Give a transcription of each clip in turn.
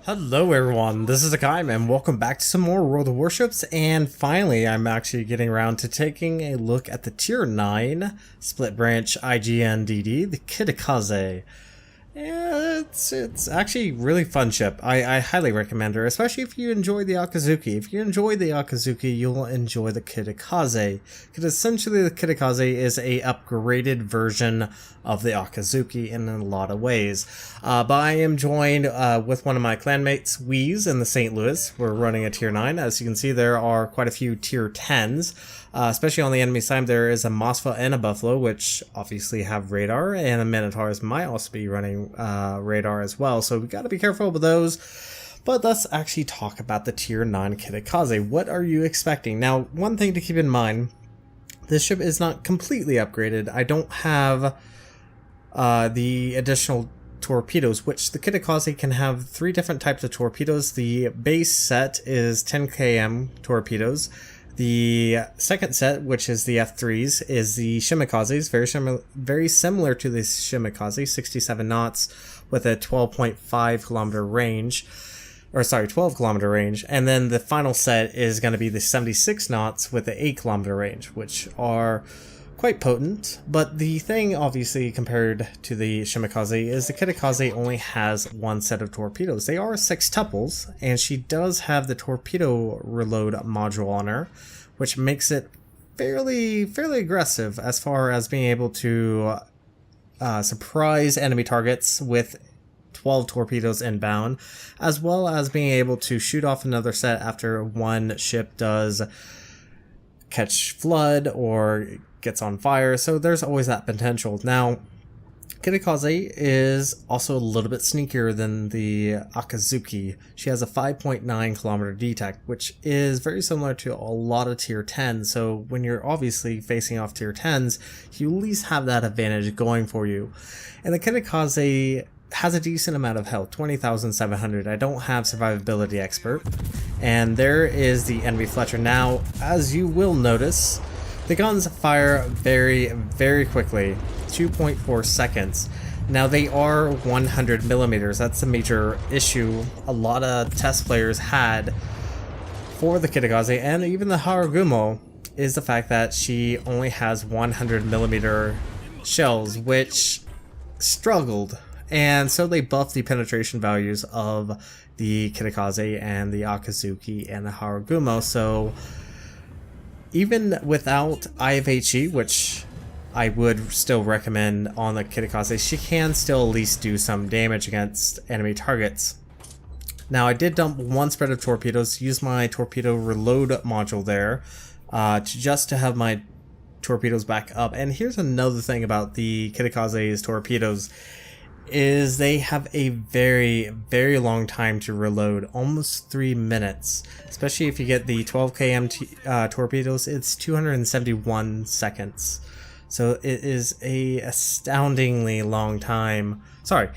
Hello everyone, this is Hakaym and welcome back to some more World of Warships, and finally I'm actually getting around to taking a look at the Tier 9 split branch IJN DD, the Kitakaze. Yeah, it's actually really fun ship. I highly recommend her, especially if you enjoy the Akizuki. If you enjoy the Akizuki, you'll enjoy the Kitakaze. Because essentially the Kitakaze is a upgraded version of the Akizuki in a lot of ways. But I am joined with one of my clanmates, Wheeze, in the St. Louis. We're running a Tier 9. As you can see, there are quite a few Tier 10s. Especially on the enemy side, there is a Mosfa and a Buffalo, which obviously have radar, and a Minotaurs might also be running radar as well, so we got to be careful with those. But let's actually talk about the Tier 9 Kitakaze. What are you expecting? Now, one thing to keep in mind, this ship is not completely upgraded. I don't have the additional torpedoes, which the Kitakaze can have 3 different types of torpedoes. The base set is 10 km torpedoes. The second set, which is the F3s, is the Shimikazes, very similar to the Shimikaze, 67 knots with a 12.5 kilometer range, or sorry, 12 kilometer range. And then the final set is going to be the 76 knots with the 8 kilometer range, which are quite potent. But the thing, obviously, compared to the Shimikaze is the Kitakaze only has 1 set of torpedoes. They are sextuples, and she does have the torpedo reload module on her, which makes it fairly aggressive as far as being able to surprise enemy targets with 12 torpedoes inbound, as well as being able to shoot off another set after one ship does catch flood or gets on fire. So there's always that potential. Now, Kitakaze is also a little bit sneakier than the Akizuki. She has a 5.9 kilometer detect, which is very similar to a lot of Tier 10. So when you're obviously facing off Tier 10s, you at least have that advantage going for you. And the Kitakaze has a decent amount of health, 20,700. I don't have survivability expert. And there is the enemy Fletcher. Now, as you will notice, the guns fire very quickly, 2.4 seconds. Now they are 100 millimeters. That's a major issue a lot of test players had for the Kitakaze, and even the Hakaym, is the fact that she only has 100 millimeter shells, which struggled. And so they buffed the penetration values of the Kitakaze and the Akizuki and the Hakaym. So even without IFHE, which I would still recommend on the Kitakaze, she can still at least do some damage against enemy targets. Now, I did dump 1 spread of torpedoes, use my torpedo reload module there just to have my torpedoes back up. And here's another thing about the Kitakaze's torpedoes, is they have a very long time to reload, almost 3 minutes. Especially if you get the 12 km torpedoes, it's 271 seconds. So it is a astoundingly long time. Sorry,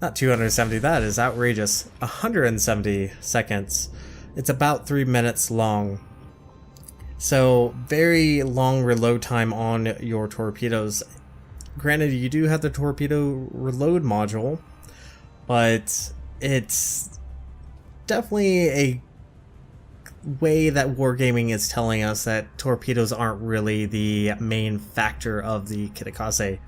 not 270, that is outrageous. 170 seconds. It's about 3 minutes long. So very long reload time on your torpedoes. Granted, you do have the torpedo reload module, but it's definitely a way that wargaming is telling us that torpedoes aren't really the main factor of the Kitakaze.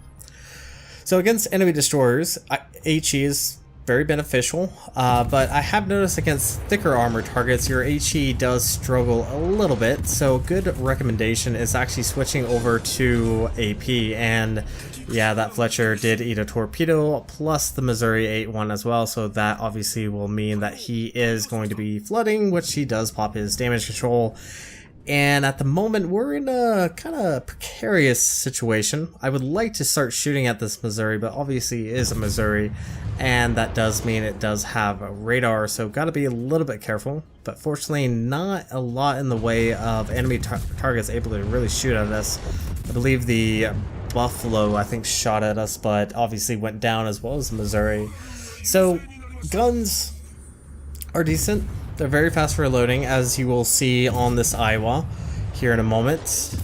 So against enemy destroyers, HE is very beneficial, but I have noticed against thicker armor targets, your HE does struggle a little bit, so a good recommendation is actually switching over to AP. And yeah, that Fletcher did eat a torpedo, plus the Missouri 8-1 as well, so that obviously will mean that he is going to be flooding, which he does pop his damage control. And at the moment, we're in a kind of precarious situation. I would like to start shooting at this Missouri, but obviously it is a Missouri, and that does mean it does have a radar, so gotta be a little bit careful. But fortunately, not a lot in the way of enemy targets able to really shoot at us. I believe the Buffalo, I think, shot at us, but obviously went down, as well as the Missouri. So guns are decent. They're very fast for reloading, as you will see on this Iowa here in a moment.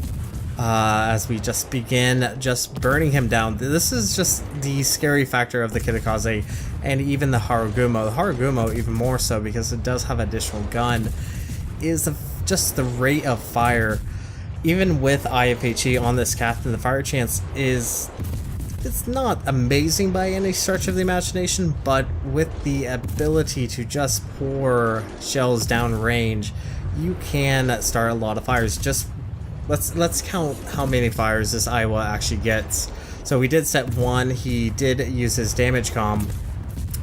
as we just begin just burning him down. This is just the scary factor of the Kitakaze and even the Harugumo. The Harugumo even more so because it does have additional gun, is just the rate of fire. Even with IFHE on this captain, the fire chance it's not amazing by any stretch of the imagination, but with the ability to just pour shells down range, you can start a lot of fires. Just let's count how many fires this Iowa actually gets. So we did set 1, he did use his damage comp,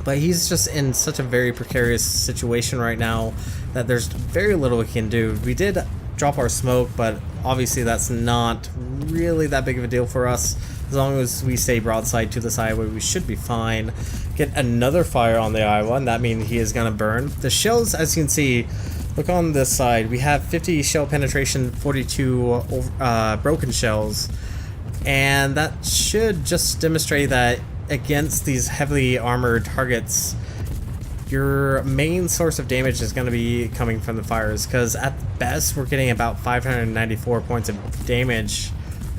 but he's just in such a very precarious situation right now that there's very little we can do. We did drop our smoke, but obviously that's not really that big of a deal for us. As long as we stay broadside to this Iowa, we should be fine. Get another fire on the Iowa, and that means he is going to burn. The shells, as you can see, look on this side. We have 50 shell penetration, 42 broken shells. And that should just demonstrate that against these heavily armored targets, your main source of damage is going to be coming from the fires. Because at best, we're getting about 594 points of damage.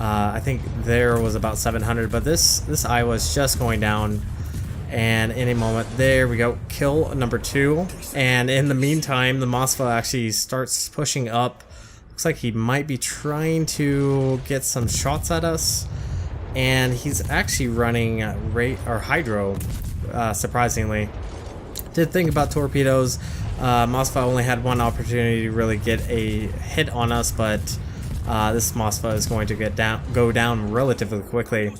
I think there was about 700, but this Iowa is just going down, and any moment, there we go, kill number 2. And in the meantime, the Mosfa actually starts pushing up. Looks like he might be trying to get some shots at us, and he's actually running hydro, surprisingly. Did think about torpedoes. Mosfa only had one opportunity to really get a hit on us, but this Mosfa is going to go down relatively quickly.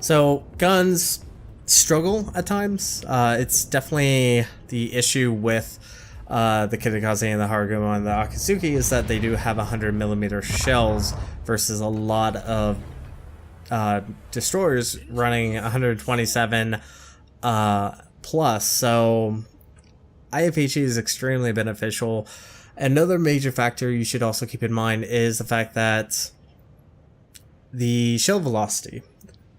So guns struggle at times. It's definitely the issue with the Kitakaze and the Harugumo and the Akizuki is that they do have 100mm shells versus a lot of destroyers running 127 plus. So IFHE is extremely beneficial. Another major factor you should also keep in mind is the fact that the shell velocity.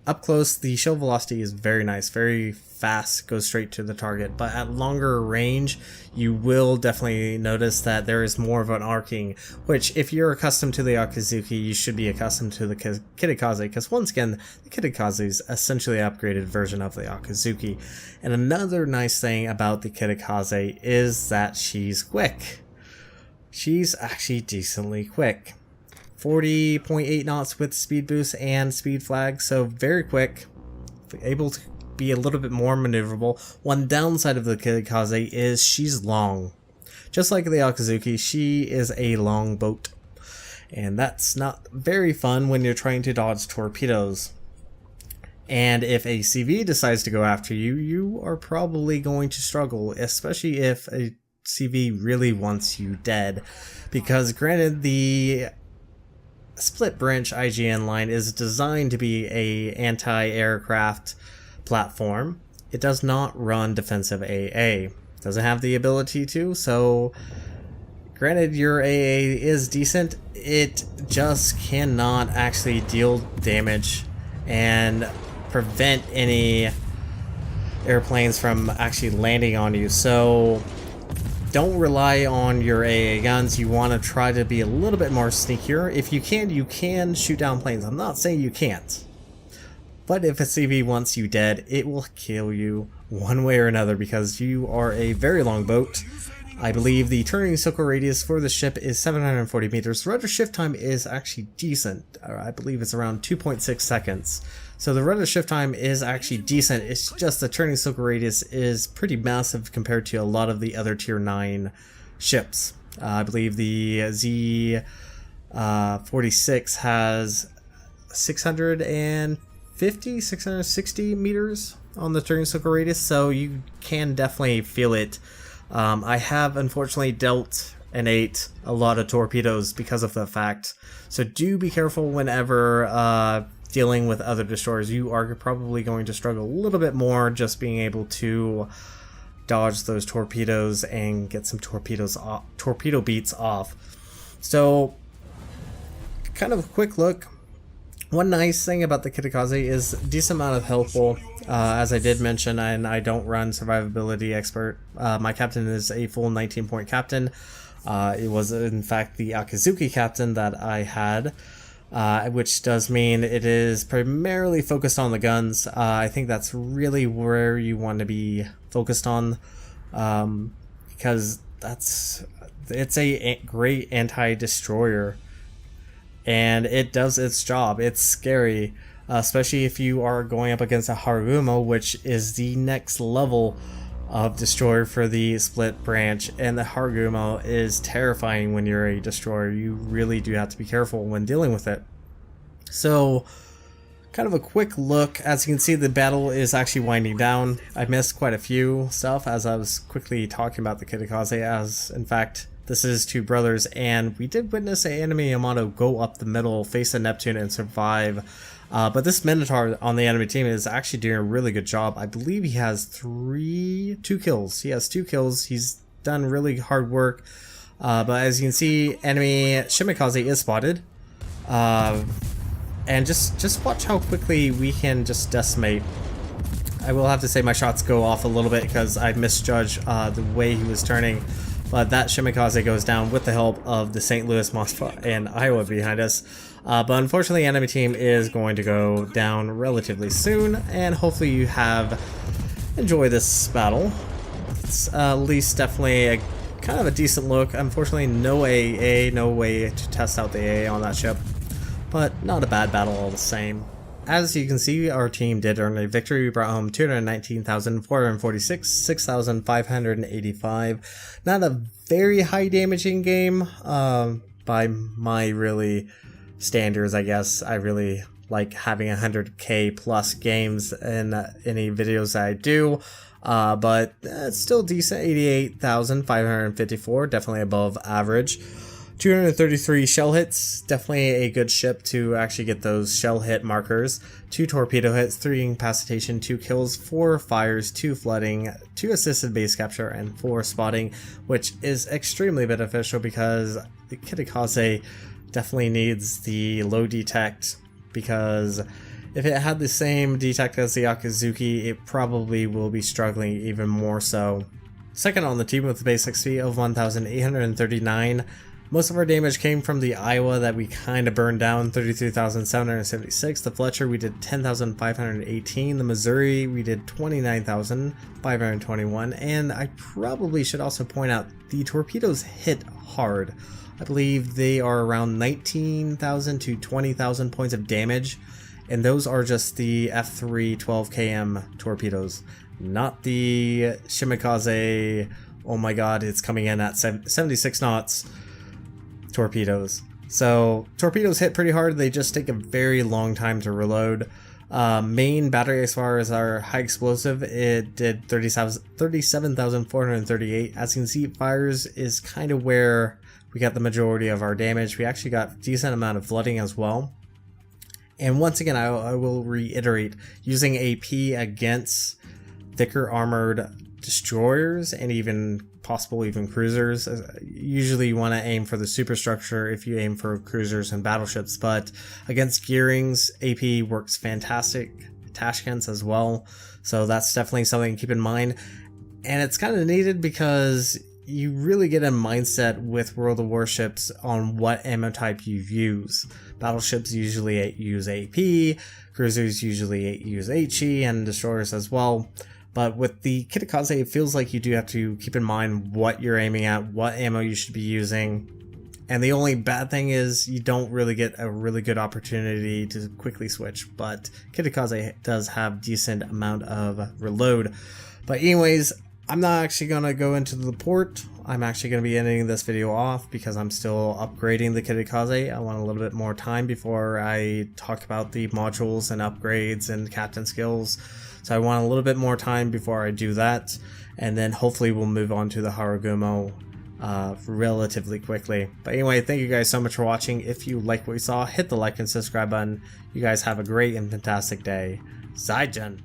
Up close, the shell velocity is very nice, very fast, goes straight to the target. But at longer range, you will definitely notice that there is more of an arcing, which if you're accustomed to the Akizuki, you should be accustomed to the Kitakaze, because once again, the Kitakaze is essentially an upgraded version of the Akizuki. And another nice thing about the Kitakaze is that she's quick. She's actually decently quick. 40.8 knots with speed boost and speed flag, so very quick, able to be a little bit more maneuverable. One downside of the Kitakaze is she's long. Just like the Akizuki, she is a long boat, and that's not very fun when you're trying to dodge torpedoes. And if a CV decides to go after you, you are probably going to struggle, especially if a CV really wants you dead, because granted, the split branch IJN line is designed to be a anti-aircraft platform. It does not run defensive AA. Doesn't have the ability to, so granted your AA is decent, it just cannot actually deal damage and prevent any airplanes from actually landing on you. So don't rely on your AA guns. You want to try to be a little bit more sneakier. If you can shoot down planes. I'm not saying you can't. But if a CV wants you dead, it will kill you one way or another because you are a very long boat. I believe the turning circle radius for the ship is 740 meters. Rudder shift time is actually decent. I believe it's around 2.6 seconds. So the rudder shift time is actually decent. It's just the turning circle radius is pretty massive compared to a lot of the other tier 9 ships. I believe the Z46 has 660 meters on the turning circle radius, so you can definitely feel it. I have unfortunately dealt and ate a lot of torpedoes because of the fact, so do be careful whenever dealing with other destroyers. You are probably going to struggle a little bit more just being able to dodge those torpedoes and get some torpedo beats off. So kind of a quick look. One nice thing about the Kitakaze is a decent amount of health pool. As I did mention, and I don't run survivability expert. My captain is a full 19-point captain. It was in fact the Akizuki captain that I had. which does mean it is primarily focused on the guns. I think that's really where you want to be focused on, because it's a great anti-destroyer, and it does its job. It's scary, especially if you are going up against a Harugumo, which is the next level of destroyer for the split branch, and the Harugumo is terrifying when you're a destroyer. You really do have to be careful when dealing with it. So, kind of a quick look. As you can see, the battle is actually winding down. I missed quite a few stuff as I was quickly talking about the Kitakaze, as in fact this is two brothers, and we did witness an enemy Yamato go up the middle, face a Neptune, and survive. But this Minotaur on the enemy team is actually doing a really good job. I believe he has two kills. He has 2 kills. He's done really hard work. But as you can see, enemy Shimikaze is spotted. And just watch how quickly we can just decimate. I will have to say my shots go off a little bit because I misjudged the way he was turning. But that Shimikaze goes down with the help of the St. Louis Mosfa and Iowa behind us. But unfortunately, the enemy team is going to go down relatively soon, and hopefully you have enjoyed this battle. It's at least definitely a kind of a decent look. Unfortunately, no AA, no way to test out the AA on that ship, but not a bad battle all the same. As you can see, our team did earn a victory. We brought home 219,446, 6,585. Not a very high damaging game by my really standards, I guess. I really like having 100k plus games in any videos that I do, but it's still decent. 88,554, definitely above average. 233 shell hits, definitely a good ship to actually get those shell hit markers. 2 torpedo hits, 3 incapacitation, 2 kills, 4 fires, 2 flooding, 2 assisted base capture, and 4 spotting, which is extremely beneficial because the Kitakaze definitely needs the low detect, because if it had the same detect as the Akizuki, it probably will be struggling even more so. Second on the team with a base XP of 1,839. Most of our damage came from the Iowa that we kind of burned down, 33,776. The Fletcher, we did 10,518. The Missouri, we did 29,521. And I probably should also point out the torpedoes hit hard. I believe they are around 19,000 to 20,000 points of damage. And those are just the F3 12km torpedoes, not the Shimikaze, oh my god, it's coming in at 76 knots. Torpedoes. So torpedoes hit pretty hard. They just take a very long time to reload. Main battery, as far as our high explosive, it did 37,438. As you can see, fires is kind of where we got the majority of our damage. We actually got a decent amount of flooding as well. And once again, I will reiterate, using AP against thicker armored destroyers and even cruisers. Usually you want to aim for the superstructure if you aim for cruisers and battleships, but against gearings, AP works fantastic. Tashkents as well, so that's definitely something to keep in mind. And it's kind of needed because you really get a mindset with World of Warships on what ammo type you use. Battleships usually use AP, cruisers usually use HE, and destroyers as well. But with the Kitakaze, it feels like you do have to keep in mind what you're aiming at, what ammo you should be using. And the only bad thing is you don't really get a really good opportunity to quickly switch. But Kitakaze does have decent amount of reload. But anyways, I'm not actually going to go into the port. I'm actually going to be ending this video off because I'm still upgrading the Kitakaze. I want a little bit more time before I talk about the modules and upgrades and captain skills. So I want a little bit more time before I do that, and then hopefully we'll move on to the Harugumo relatively quickly. But anyway, thank you guys so much for watching. If you like what you saw, hit the like and subscribe button. You guys have a great and fantastic day. Zaijen!